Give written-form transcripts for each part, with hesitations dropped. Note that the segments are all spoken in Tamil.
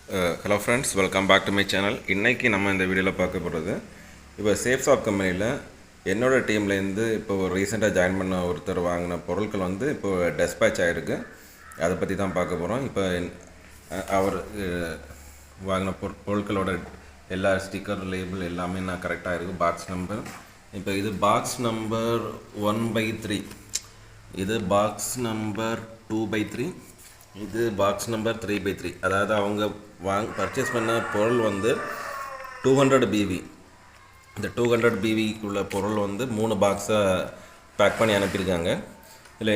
Hello friends, welcome back to my channel. இன்றைக்கி நம்ம இந்த வீடியோவில் பார்க்க போகிறது, இப்போ சேஃப்சாப் கம்பெனியில் என்னோடய டீம்லேருந்து இப்போ ரீசெண்டாக ஜாயின் பண்ண ஒருத்தர் வாங்கின பொருட்கள் வந்து இப்போது டெஸ்பேச் ஆகிருக்கு. அதை பற்றி தான் பார்க்க போகிறோம். இப்போ அவர் வாங்கின பொருட்களோட எல்லா ஸ்டிக்கர் லேபிள் எல்லாமே நான் கரெக்டாக இருக்குது. பாக்ஸ் நம்பர், இப்போ இது பாக்ஸ் நம்பர் 1/3, இது பாக்ஸ் நம்பர் 2/3, இது பாக்ஸ் நம்பர் 3/3. அதாவது அவங்க பர்ச்சேஸ் பண்ண பொருள் வந்து 200 பிவி. இந்த 200 பிவிக்குள்ள பொருள் வந்து 3 பாக்ஸை பேக் பண்ணி அனுப்பியிருக்காங்க. இதில்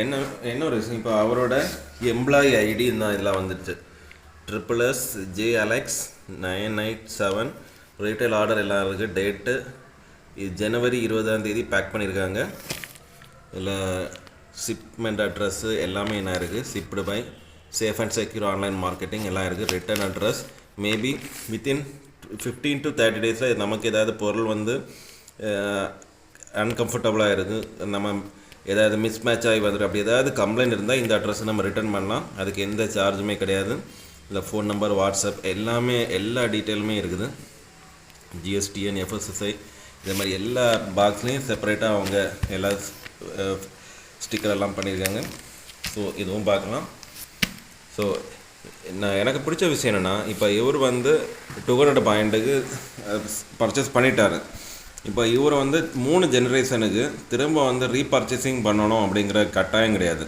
என்ன ஒரு விஷயம், இப்போ அவரோட எம்ப்ளாயி ஐடி தான் இதில் வந்துடுச்சு. SSSJAlex987 ரீட்டைல் ஆர்டர் எல்லாம் இருக்குது. டேட்டு ஜனவரி 20 பேக் பண்ணியிருக்காங்க. இதில் ஷிப்மெண்ட் அட்ரஸ்ஸு எல்லாமே என்ன இருக்குது, shipped by safe and secure online marketing எல்லாம் இருக்குது. Return address maybe within 15 to 30 டேஸில் நமக்கு ஏதாவது பொருள் வந்து அன்கம்ஃபர்டபுளாக இருக்குது, நம்ம ஏதாவது மிஸ் மேட்ச் ஆகி வந்துடும், அப்படி ஏதாவது கம்ப்ளைண்ட் இருந்தால் இந்த அட்ரஸை நம்ம ரிட்டர்ன் பண்ணலாம். அதுக்கு எந்த சார்ஜுமே கிடையாது. இல்லை ஃபோன் நம்பர், வாட்ஸ்அப் எல்லாமே எல்லா டீட்டெயிலுமே இருக்குது. GSTN, FSSI இதே மாதிரி எல்லா பாக்ஸ்லேயும் செப்பரேட்டாக அவங்க எல்லா ஸ்டிக்கர் எல்லாம் பண்ணியிருக்காங்க. ஸோ இதுவும் பார்க்கலாம். ஸோ எனக்கு பிடிச்ச விஷயம் என்னென்னா, இப்போ இவர் வந்து 200 பாயிண்ட்டுக்கு பர்ச்சேஸ் பண்ணிட்டார். இப்போ இவர் வந்து 3 ஜெனரேஷனுக்கு திரும்ப வந்து ரீபர்ச்சேசிங் பண்ணணும் அப்படிங்கிற கட்டாயம் கிடையாது.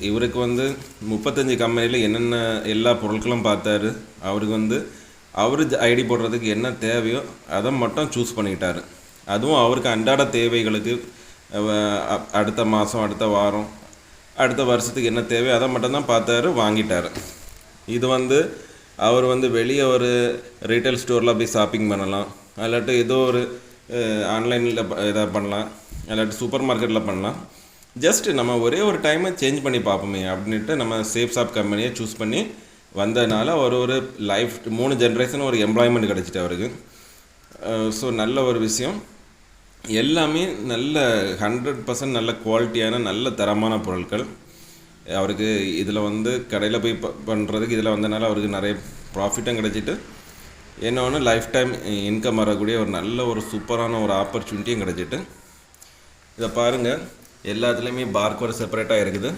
இவருக்கு வந்து 35 கம்பெனியில் என்னென்ன எல்லா பொருட்களும் பார்த்தாரு. அவருக்கு வந்து அவர் ஐடி போடுறதுக்கு என்ன தேவையோ அதை மட்டும் சூஸ் பண்ணிக்கிட்டார். அதுவும் அவருக்கு அன்றாட தேவைகளுக்கு அடுத்த மாதம், அடுத்த வாரம், அடுத்த வருஷத்துக்கு என்ன தேவையோ அதை மட்டும்தான் பார்த்தாரு, வாங்கிட்டார். இது வந்து அவர் வந்து வெளியே ஒரு ரீட்டைல் ஸ்டோரில் போய் ஷாப்பிங் பண்ணலாம், இல்லாட்டி ஏதோ ஒரு ஆன்லைனில் எதாவது பண்ணலாம், இல்லாட்டி சூப்பர் மார்க்கெட்டில் பண்ணலாம். ஜஸ்ட்டு நம்ம ஒரே ஒரு டைமை சேஞ்ச் பண்ணி பார்ப்போமே அப்படின்ட்டு நம்ம சேஃப்சாப் கம்பெனியை சூஸ் பண்ணி வந்ததுனால ஒரு லைஃப் 3 ஜென்ரேஷன் ஒரு எம்ப்ளாய்மெண்ட் கிடச்சிட்டு அவருக்கு. ஸோ நல்ல ஒரு விஷயம். எல்லாமே நல்ல 100% நல்ல குவாலிட்டியான நல்ல தரமான பொருட்கள். அவருக்கு இதில் வந்து கடையில் போய் பண்ணுறதுக்கு இதில் வந்தனால அவருக்கு நிறைய ப்ராஃபிட்டும் கிடச்சிட்டு, இன்னொன்று லைஃப் டைம் இன்கம் வரக்கூடிய ஒரு நல்ல ஒரு சூப்பரான ஒரு ஆப்பர்ச்சுனிட்டியும் கிடச்சிட்டு. இதை பாருங்கள், எல்லாத்துலேயுமே பார்கோடு செப்பரேட்டாக இருக்குது.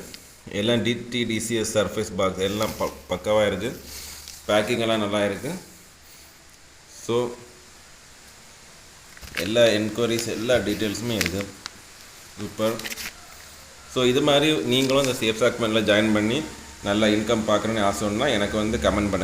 எல்லாம் DTDCS சர்ஃபேஸ் பாக்ஸ் எல்லாம் பக்காவாக இருக்குது. பேக்கிங் எல்லாம் நல்லா இருக்குது. ஸோ எல்லா என்கொயரிஸ் எல்லா டீட்டெயில்ஸுமே இருக்குது. சூப்பர். ஸோ இது மாதிரி நீங்களும் இந்த சேஃப்சாப் கம்பெனியில் ஜாயின் பண்ணி நல்லா இன்கம் பார்க்குறேன்னு ஆசைன்னா எனக்கு வந்து கமெண்ட் பண்ணுங்கள்.